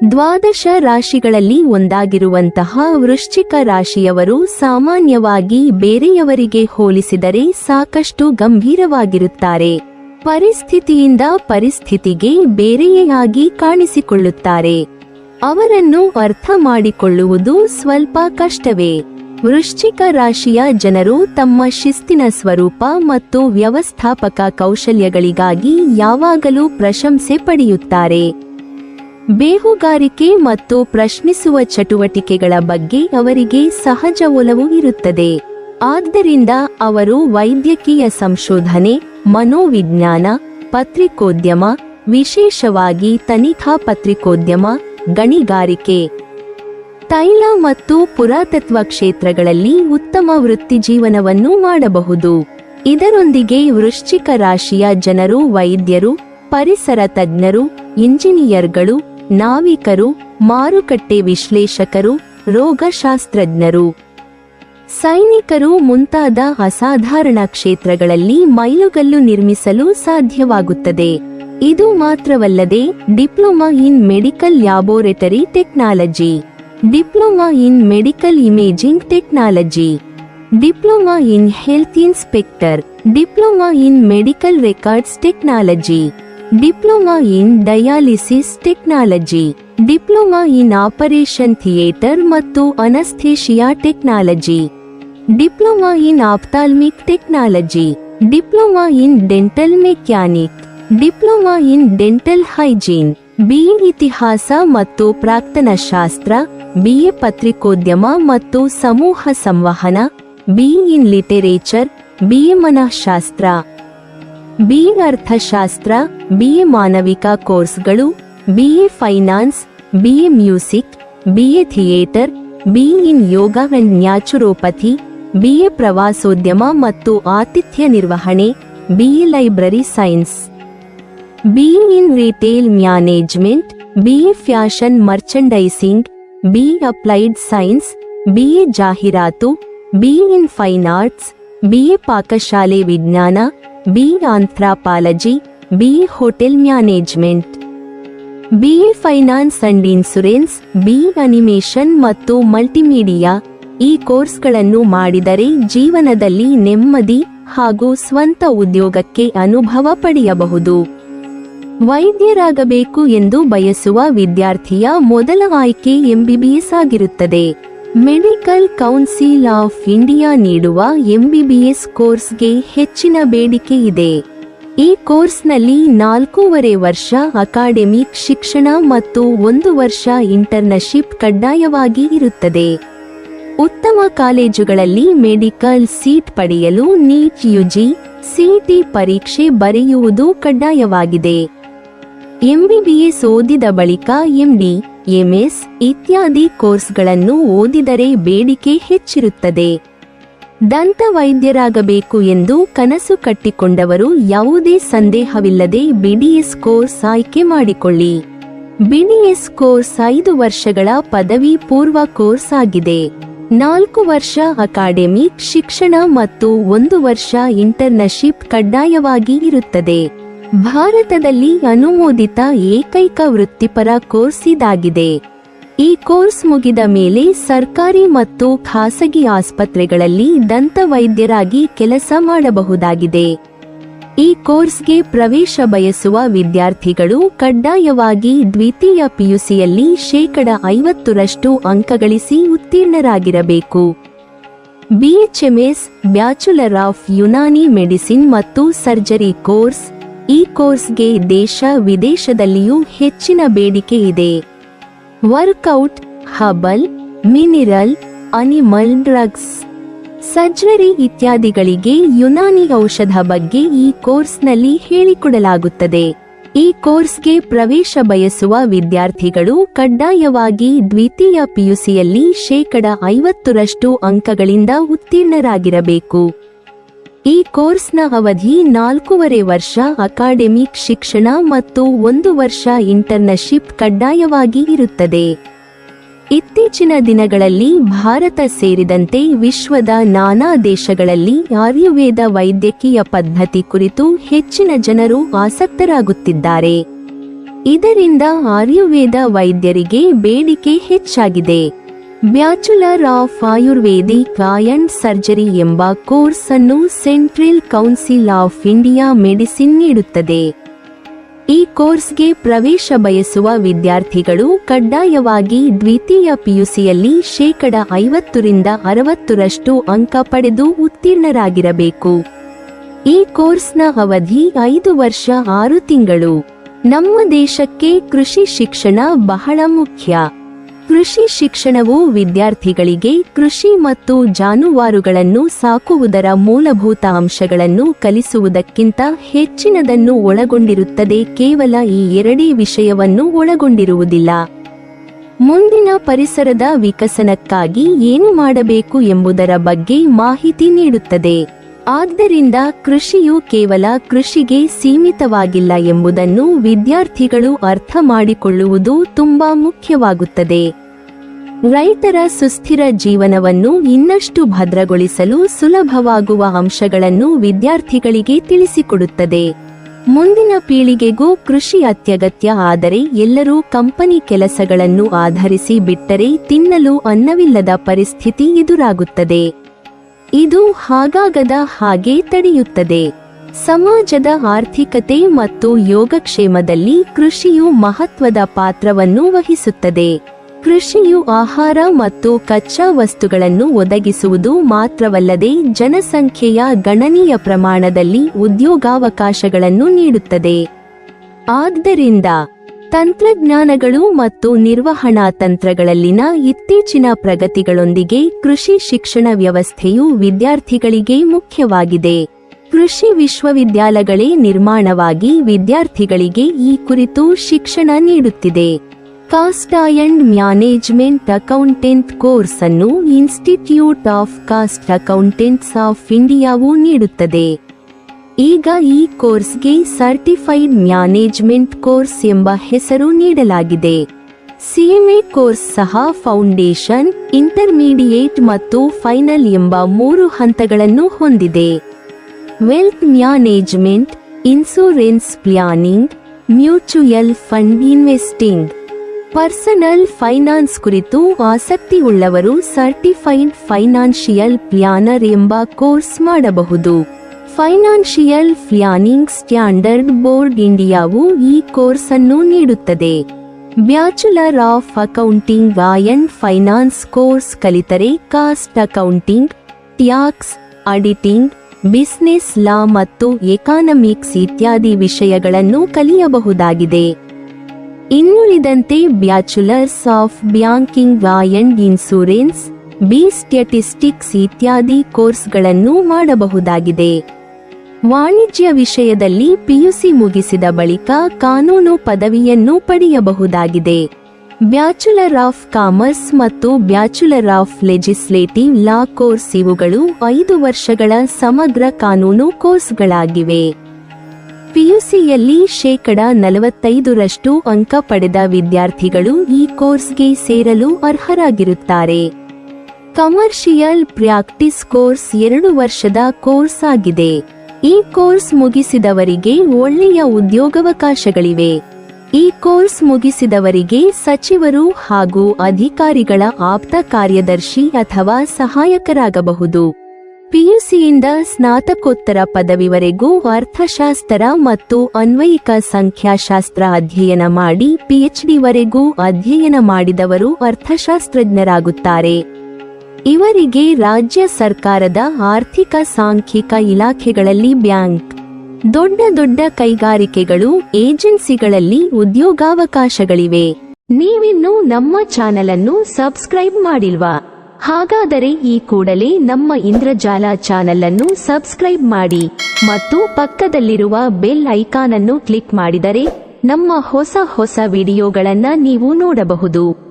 ದ್ವಾದಶ ರಾಶಿಗಳಲ್ಲಿ ಒಂದಾಗಿರುವಂತಹ ವೃಶ್ಚಿಕ ರಾಶಿಯವರು ಸಾಮಾನ್ಯವಾಗಿ ಬೇರೆಯವರಿಗೆ ಹೋಲಿಸಿದರೆ ಸಾಕಷ್ಟು ಗಂಭೀರವಾಗಿರುತ್ತಾರೆ. ಪರಿಸ್ಥಿತಿಯಿಂದ ಪರಿಸ್ಥಿತಿಗೆ ಬೇರೆಯಾಗಿ ಕಾಣಿಸಿಕೊಳ್ಳುತ್ತಾರೆ. ಅವರನ್ನು ಅರ್ಥ ಮಾಡಿಕೊಳ್ಳುವುದು ಸ್ವಲ್ಪ ಕಷ್ಟವೇ. ವೃಶ್ಚಿಕ ರಾಶಿಯ ಜನರು ತಮ್ಮ ಶಿಸ್ತಿನ ಸ್ವರೂಪ ಮತ್ತು ವ್ಯವಸ್ಥಾಪಕ ಕೌಶಲ್ಯಗಳಿಗಾಗಿ ಯಾವಾಗಲೂ ಪ್ರಶಂಸೆ ಪಡೆಯುತ್ತಾರೆ. ಬೇಹುಗಾರಿಕೆ ಮತ್ತು ಪ್ರಶ್ನಿಸುವ ಚಟುವಟಿಕೆಗಳ ಬಗ್ಗೆ ಅವರಿಗೆ ಸಹಜ ಒಲವು ಇರುತ್ತದೆ. ಆದ್ದರಿಂದ ಅವರು ವೈದ್ಯಕೀಯ ಸಂಶೋಧನೆ, ಮನೋವಿಜ್ಞಾನ, ಪತ್ರಿಕೋದ್ಯಮ, ವಿಶೇಷವಾಗಿ ತನಿಖಾ ಪತ್ರಿಕೋದ್ಯಮ, ಗಣಿಗಾರಿಕೆ, ತೈಲ ಮತ್ತು ಪುರಾತತ್ವ ಕ್ಷೇತ್ರಗಳಲ್ಲಿ ಉತ್ತಮ ವೃತ್ತಿಜೀವನವನ್ನು ಮಾಡಬಹುದು. ಇದರೊಂದಿಗೆ ವೃಶ್ಚಿಕ ರಾಶಿಯ ಜನರು ವೈದ್ಯರು, ಪರಿಸರ ತಜ್ಞರು, ಇಂಜಿನಿಯರ್ಗಳು, ನಾವಿಕರು, ಮಾರುಕಟ್ಟೆ ವಿಶ್ಲೇಷಕರು, ರೋಗಶಾಸ್ತ್ರಜ್ಞರು, ಸೈನಿಕರು ಮುಂತಾದ ಅಸಾಧಾರಣ ಕ್ಷೇತ್ರಗಳಲ್ಲಿ ಮೈಲುಗಲ್ಲು ನಿರ್ಮಿಸಲು ಸಾಧ್ಯವಾಗುತ್ತದೆ. ಇದು ಮಾತ್ರವಲ್ಲದೆ diploma in medical laboratory technology, diploma in medical imaging technology, diploma in health inspector, diploma in medical records technology, diploma in dialysis technology, diploma in operation theatre ಮತ್ತು anaesthesia technology, diploma in ophthalmic technology, diploma in dental mechanic, diploma in dental hygiene, BA ಇತಿಹಾಸ ಮತ್ತು ಪ್ರಾಕ್ತನ ಶಾಸ್ತ್ರ, BA ಪತ್ರಿಕೋದ್ಯಮ ಮತ್ತು ಸಮೂಹ ಸಂವಹನ, BA in literature, BA ಮನಃಶಾಸ್ತ್ರ, ಬಿಎ ಅರ್ಥಶಾಸ್ತ್ರ, ಬಿಎ ಮಾನವಿಕ ಕೋರ್ಸ್ಗಳು, BA finance, BA music, BA theatre, BA in yoga and naturopathy, BA ಪ್ರವಾಸೋದ್ಯಮ ಮತ್ತು ಆತಿಥ್ಯ ನಿರ್ವಹಣೆ, BA library science, BA in retail management, BA fashion merchandising, BA applied science, BA ಜಾಹೀರಾತು, BA in fine arts, BA ಪಾಕಶಾಲೆ ವಿಜ್ಞಾನ, BA anthropology, BA hotel management, BA finance and insurance, BA animation ಮತ್ತು multimedia. ಈ ಕೋರ್ಸ್ಗಳನ್ನು ಮಾಡಿದರೆ ಜೀವನದಲ್ಲಿ ನೆಮ್ಮದಿ ಹಾಗೂ ಸ್ವಂತ ಉದ್ಯೋಗಕ್ಕೆ ಅನುಭವ ಪಡೆಯಬಹುದು. ವೈದ್ಯರಾಗಬೇಕು ಎಂದು ಬಯಸುವ ವಿದ್ಯಾರ್ಥಿಯ ಮೊದಲ ಆಯ್ಕೆ ಎಂಬಿಬಿಎಸ್ ಆಗಿರುತ್ತದೆ. ಮೆಡಿಕಲ್ ಕೌನ್ಸಿಲ್ ಆಫ್ ಇಂಡಿಯಾ ನೀಡುವ ಎಂಬಿಬಿಎಸ್ ಕೋರ್ಸ್ಗೆ ಹೆಚ್ಚಿನ ಬೇಡಿಕೆ ಇದೆ. ಈ ಕೋರ್ಸ್ನಲ್ಲಿ 4.5 ವರ್ಷ ಅಕಾಡೆಮಿಕ್ ಶಿಕ್ಷಣ ಮತ್ತು 1 ವರ್ಷ ಇಂಟರ್ನ್ಶಿಪ್ ಕಡ್ಡಾಯವಾಗಿ ಇರುತ್ತದೆ. ಉತ್ತಮ ಕಾಲೇಜುಗಳಲ್ಲಿ ಮೆಡಿಕಲ್ ಸೀಟ್ ಪಡೆಯಲು ನೀಟ್ ಯುಜಿ, ಸಿಇಟಿ ಪರೀಕ್ಷೆ ಬರೆಯುವುದು ಕಡ್ಡಾಯವಾಗಿದೆ. ಎಂಬಿಬಿಎಸ್ ಓದಿದ ಬಳಿಕ ಎಂಡಿ, ಎಂಎಸ್ ಇತ್ಯಾದಿ ಕೋರ್ಸ್ಗಳನ್ನು ಓದಿದರೆ ಬೇಡಿಕೆ ಹೆಚ್ಚಿರುತ್ತದೆ. ದಂತ ವೈದ್ಯರಾಗಬೇಕು ಎಂದು ಕನಸು ಕಟ್ಟಿಕೊಂಡವರು ಯಾವುದೇ ಸಂದೇಹವಿಲ್ಲದೆ ಬಿಡಿಎಸ್ ಕೋರ್ಸ್ ಆಯ್ಕೆ ಮಾಡಿಕೊಳ್ಳಿ. ಬಿಡಿಎಸ್ ಕೋರ್ಸ್ 5 ವರ್ಷಗಳ ಪದವಿ ಪೂರ್ವ ಕೋರ್ಸ್ ಆಗಿದೆ. 4 ವರ್ಷ ಅಕಾಡೆಮಿಕ್ ಶಿಕ್ಷಣ ಮತ್ತು 1 ವರ್ಷ ಇಂಟರ್ನ್ಶಿಪ್ ಕಡ್ಡಾಯವಾಗಿ ಇರುತ್ತದೆ. ಭಾರತದಲ್ಲಿ ಅನುಮೋದಿತ ಏಕೈಕ ವೃತ್ತಿಪರ ಕೋರ್ಸ್ ಇದಾಗಿದೆ. ಈ ಕೋರ್ಸ್ ಮುಗಿದ ಮೇಲೆ ಸರ್ಕಾರಿ ಮತ್ತು ಖಾಸಗಿ ಆಸ್ಪತ್ರೆಗಳಲ್ಲಿ ದಂತ ವೈದ್ಯರಾಗಿ ಕೆಲಸ ಮಾಡಬಹುದಾಗಿದೆ. ಈ ಕೋರ್ಸ್ಗೆ ಪ್ರವೇಶ ಬಯಸುವ ವಿದ್ಯಾರ್ಥಿಗಳು ಕಡ್ಡಾಯವಾಗಿ ದ್ವಿತೀಯ ಪಿಯುಸಿಯಲ್ಲಿ 50% ಅಂಕ ಗಳಿಸಿ ಉತ್ತೀರ್ಣರಾಗಿರಬೇಕು. BHMS, bachelor of Unani medicine ಮತ್ತು ಸರ್ಜರಿ ಕೋರ್ಸ್. ಈ ಕೋರ್ಸ್ಗೆ ದೇಶ ವಿದೇಶದಲ್ಲಿಯೂ ಹೆಚ್ಚಿನ ಬೇಡಿಕೆ ಇದೆ. Workout, herbal, mineral, animal drugs, surgery ಇತ್ಯಾದಿಗಳಿಗೆ ಯುನಾನಿ ಔಷಧ ಬಗ್ಗೆ ಈ ಕೋರ್ಸ್ನಲ್ಲಿ ಹೇಳಿಕೊಡಲಾಗುತ್ತದೆ. ಈ ಕೋರ್ಸ್ಗೆ ಪ್ರವೇಶ ಬಯಸುವ ವಿದ್ಯಾರ್ಥಿಗಳು ಕಡ್ಡಾಯವಾಗಿ ದ್ವಿತೀಯ ಪಿಯುಸಿಯಲ್ಲಿ 50% ಅಂಕಗಳಿಂದ ಉತ್ತೀರ್ಣರಾಗಿರಬೇಕು. ಈ ಕೋರ್ಸ್ನ ಅವಧಿ 4.5 ವರ್ಷ ಅಕಾಡೆಮಿಕ್ ಶಿಕ್ಷಣ ಮತ್ತು 1 ವರ್ಷ ಇಂಟರ್ನ್ಶಿಪ್ ಕಡ್ಡಾಯವಾಗಿ ಇರುತ್ತದೆ. ಇತ್ತೀಚಿನ ದಿನಗಳಲ್ಲಿ ಭಾರತ ಸೇರಿದಂತೆ ವಿಶ್ವದ ನಾನಾ ದೇಶಗಳಲ್ಲಿ ಆಯುರ್ವೇದ ವೈದ್ಯಕೀಯ ಪದ್ಧತಿ ಕುರಿತು ಹೆಚ್ಚಿನ ಜನರು ಆಸಕ್ತರಾಗುತ್ತಿದ್ದಾರೆ. ಇದರಿಂದ ಆಯುರ್ವೇದ ವೈದ್ಯರಿಗೆ ಬೇಡಿಕೆ ಹೆಚ್ಚಾಗಿದೆ. Bachelor of Ayurvedic and surgery ಎಂಬ ಕೋರ್ಸ್ ಅನ್ನು central council of India medicine ನೀಡುತ್ತದೆ. ಈ ಕೋರ್ಸ್ಗೆ ಪ್ರವೇಶ ಬಯಸುವ ವಿದ್ಯಾರ್ಥಿಗಳು ಕಡ್ಡಾಯವಾಗಿ ದ್ವಿತೀಯ ಪಿಯುಸಿಯಲ್ಲಿ 50% 60% ಅಂಕ ಪಡೆದು ಉತ್ತೀರ್ಣರಾಗಿರಬೇಕು. ಈ ಕೋರ್ಸ್ನ ಅವಧಿ 5 ವರ್ಷ 6 ತಿಂಗಳು. ನಮ್ಮ ದೇಶಕ್ಕೆ ಕೃಷಿ ಶಿಕ್ಷಣ ಬಹಳ ಮುಖ್ಯ. ಕೃಷಿ ಶಿಕ್ಷಣವು ವಿದ್ಯಾರ್ಥಿಗಳಿಗೆ ಕೃಷಿ ಮತ್ತು ಜಾನುವಾರುಗಳನ್ನು ಸಾಕುವುದರ ಮೂಲಭೂತ ಅಂಶಗಳನ್ನು ಕಲಿಸುವುದಕ್ಕಿಂತ ಹೆಚ್ಚಿನದನ್ನು ಒಳಗೊಂಡಿರುತ್ತದೆ. ಕೇವಲ ಈ ಎರಡೇ ವಿಷಯವನ್ನು ಒಳಗೊಂಡಿರುವುದಿಲ್ಲ. ಮುಂದಿನ ಪರಿಸರದ ವಿಕಸನಕ್ಕಾಗಿ ಏನು ಮಾಡಬೇಕು ಎಂಬುದರ ಬಗ್ಗೆ ಮಾಹಿತಿ ನೀಡುತ್ತದೆ. ಆದ್ದರಿಂದ ಕೃಷಿಯು ಕೇವಲ ಕೃಷಿಗೆ ಸೀಮಿತವಾಗಿಲ್ಲ ಎಂಬುದನ್ನು ವಿದ್ಯಾರ್ಥಿಗಳು ಅರ್ಥ ಮಾಡಿಕೊಳ್ಳುವುದು ತುಂಬಾ ಮುಖ್ಯವಾಗುತ್ತದೆ. ರೈತರ ಸುಸ್ಥಿರ ಜೀವನವನ್ನು ಇನ್ನಷ್ಟು ಭದ್ರಗೊಳಿಸಲು ಸುಲಭವಾಗುವ ಅಂಶಗಳನ್ನು ವಿದ್ಯಾರ್ಥಿಗಳಿಗೆ ತಿಳಿಸಿಕೊಡುತ್ತದೆ. ಮುಂದಿನ ಪೀಳಿಗೆಗೂ ಕೃಷಿ ಅತ್ಯಗತ್ಯ. ಆದರೆ ಎಲ್ಲರೂ ಕಂಪನಿ ಕೆಲಸಗಳನ್ನು ಆಧರಿಸಿ ಬಿಟ್ಟರೆ ತಿನ್ನಲು ಅನ್ನವಿಲ್ಲದ ಪರಿಸ್ಥಿತಿ ಎದುರಾಗುತ್ತದೆ. ಇದು ಹಾಗಾಗದ ಹಾಗೆ ತಡೆಯುತ್ತದೆ. ಸಮಾಜದ ಆರ್ಥಿಕತೆ ಮತ್ತು ಯೋಗಕ್ಷೇಮದಲ್ಲಿ ಕೃಷಿಯು ಮಹತ್ವದ ಪಾತ್ರವನ್ನು ವಹಿಸುತ್ತದೆ. ಕೃಷಿಯು ಆಹಾರ ಮತ್ತು ಕಚ್ಚಾ ವಸ್ತುಗಳನ್ನು ಒದಗಿಸುವುದು ಮಾತ್ರವಲ್ಲದೆ ಜನಸಂಖ್ಯೆಯ ಗಣನೀಯ ಪ್ರಮಾಣದಲ್ಲಿ ಉದ್ಯೋಗಾವಕಾಶಗಳನ್ನು ನೀಡುತ್ತದೆ. ಆದ್ದರಿಂದ ತಂತ್ರಜ್ಞಾನಗಳು ಮತ್ತು ನಿರ್ವಹಣಾ ತಂತ್ರಗಳಲ್ಲಿನ ಇತ್ತೀಚಿನ ಪ್ರಗತಿಗಳೊಂದಿಗೆ ಕೃಷಿ ಶಿಕ್ಷಣ ವ್ಯವಸ್ಥೆಯು ವಿದ್ಯಾರ್ಥಿಗಳಿಗೆ ಮುಖ್ಯವಾಗಿದೆ. ಕೃಷಿ ವಿಶ್ವವಿದ್ಯಾಲಯಗಳೇ ನಿರ್ಮಾಣವಾಗಿ ವಿದ್ಯಾರ್ಥಿಗಳಿಗೆ ಈ ಕುರಿತು ಶಿಕ್ಷಣ ನೀಡುತ್ತಿದೆ. Cost and management accountant course ಅನ್ನು institute of cost accountants of ಇಂಡಿಯಾವು ನೀಡುತ್ತದೆ. ಈಗ ಈ ಕೋರ್ಸ್ಗೆ ಸರ್ಟಿಫೈಡ್ ಮ್ಯಾನೇಜ್ಮೆಂಟ್ ಕೋರ್ಸ್ ಎಂಬ ಹೆಸರು ನೀಡಲಾಗಿದೆ. ಸಿಎಂಎ ಕೋರ್ಸ್ ಸಹ ಫೌಂಡೇಶನ್, ಇಂಟರ್ಮೀಡಿಯೇಟ್ ಮತ್ತು ಫೈನಲ್ ಎಂಬ 3 ಹಂತಗಳನ್ನು ಹೊಂದಿದೆ. Wealth management, insurance planning, mutual fund investing, personal finance ಕುರಿತು ಆಸಕ್ತಿ ಉಳ್ಳವರು ಸರ್ಟಿಫೈಡ್ ಫೈನಾನ್ಷಿಯಲ್ ಪ್ಲಾನರ್ ಎಂಬ ಕೋರ್ಸ್ ಮಾಡಬಹುದು. ಫೈನಾನ್ಷಿಯಲ್ ಪ್ಲಾನಿಂಗ್ ಸ್ಟ್ಯಾಂಡರ್ಡ್ ಬೋರ್ಡ್ ಇಂಡಿಯಾವು ಈ ಕೋರ್ಸ್ ಅನ್ನು ನೀಡುತ್ತದೆ. Bachelor of accounting and finance course ಕಲಿತರೆ cost accounting, tax, auditing, business law ಮತ್ತು ಎಕಾನಮಿಕ್ಸ್ ಇತ್ಯಾದಿ ವಿಷಯಗಳನ್ನು ಕಲಿಯಬಹುದಾಗಿದೆ. ಇನ್ನುಳಿದಂತೆ bachelors of banking and insurance, statistics ಇತ್ಯಾದಿ ಕೋರ್ಸ್ಗಳನ್ನು ಮಾಡಬಹುದಾಗಿದೆ. ವಾಣಿಜ್ಯ ವಿಷಯದಲ್ಲಿ ಪಿಯುಸಿ ಮುಗಿಸಿದ ಬಳಿಕ ಕಾನೂನು ಪದವಿಯನ್ನು ಪಡೆಯಬಹುದಾಗಿದೆ. ಬ್ಯಾಚುಲರ್ ಆಫ್ ಕಾಮರ್ಸ್ ಮತ್ತು bachelor of legislative law course ಇವುಗಳು 5 ವರ್ಷಗಳ ಸಮಗ್ರ ಕಾನೂನು ಕೋರ್ಸ್ಗಳಾಗಿವೆ. ಪಿಯುಸಿಯಲ್ಲಿ 45% ಅಂಕ ಪಡೆದ ವಿದ್ಯಾರ್ಥಿಗಳು ಈ ಕೋರ್ಸ್ಗೆ ಸೇರಲು ಅರ್ಹರಾಗಿರುತ್ತಾರೆ. ಕಮರ್ಷಿಯಲ್ ಪ್ರಾಕ್ಟೀಸ್ ಕೋರ್ಸ್ 2 ವರ್ಷದ ಕೋರ್ಸ್ ಆಗಿದೆ. ಈ ಕೋರ್ಸ್ ಮುಗಿಸಿದವರಿಗೆ ಒಳ್ಳೆಯ ಉದ್ಯೋಗಾವಕಾಶಗಳಿವೆ. ಈ ಕೋರ್ಸ್ ಮುಗಿಸಿದವರಿಗೆ ಸಚಿವರು ಹಾಗೂ ಅಧಿಕಾರಿಗಳ ಆಪ್ತ ಕಾರ್ಯದರ್ಶಿ ಅಥವಾ ಸಹಾಯಕರಾಗಬಹುದು. ಪಿಯುಸಿಯಿಂದ ಸ್ನಾತಕೋತ್ತರ ಪದವಿವರೆಗೂ ಅರ್ಥಶಾಸ್ತ್ರ ಮತ್ತು ಅನ್ವಯಿಕ ಸಂಖ್ಯಾಶಾಸ್ತ್ರ ಅಧ್ಯಯನ ಮಾಡಿ ಪಿಎಚ್ಡಿವರೆಗೂ ಅಧ್ಯಯನ ಮಾಡಿದವರು ಅರ್ಥಶಾಸ್ತ್ರಜ್ಞರಾಗುತ್ತಾರೆ. ಇವರಿಗೆ ರಾಜ್ಯ ಸರ್ಕಾರದ ಆರ್ಥಿಕ ಸಾಂಖ್ಯಿಕ ಇಲಾಖೆಗಳಲ್ಲಿ ಬ್ಯಾಂಕ್, ದೊಡ್ಡ ದೊಡ್ಡ ಕೈಗಾರಿಕೆಗಳು, ಏಜೆನ್ಸಿಗಳಲ್ಲಿ ಉದ್ಯೋಗಾವಕಾಶಗಳಿವೆ. ನೀವಿನ್ನೂ ನಮ್ಮ ಚಾನೆಲ್ ಅನ್ನು ಸಬ್ಸ್ಕ್ರೈಬ್ ಮಾಡಿಲ್ವಾ? ಹಾಗಾದರೆ ಈ ಕೂಡಲೇ ನಮ್ಮ ಇಂದ್ರಜಾಲ ಚಾನೆಲ್ ಅನ್ನು ಸಬ್ಸ್ಕ್ರೈಬ್ ಮಾಡಿ ಮತ್ತು ಪಕ್ಕದಲ್ಲಿರುವ ಬೆಲ್ ಐಕಾನ್ ಅನ್ನು ಕ್ಲಿಕ್ ಮಾಡಿದರೆ ನಮ್ಮ ಹೊಸ ವಿಡಿಯೋಗಳನ್ನು ನೀವು ನೋಡಬಹುದು.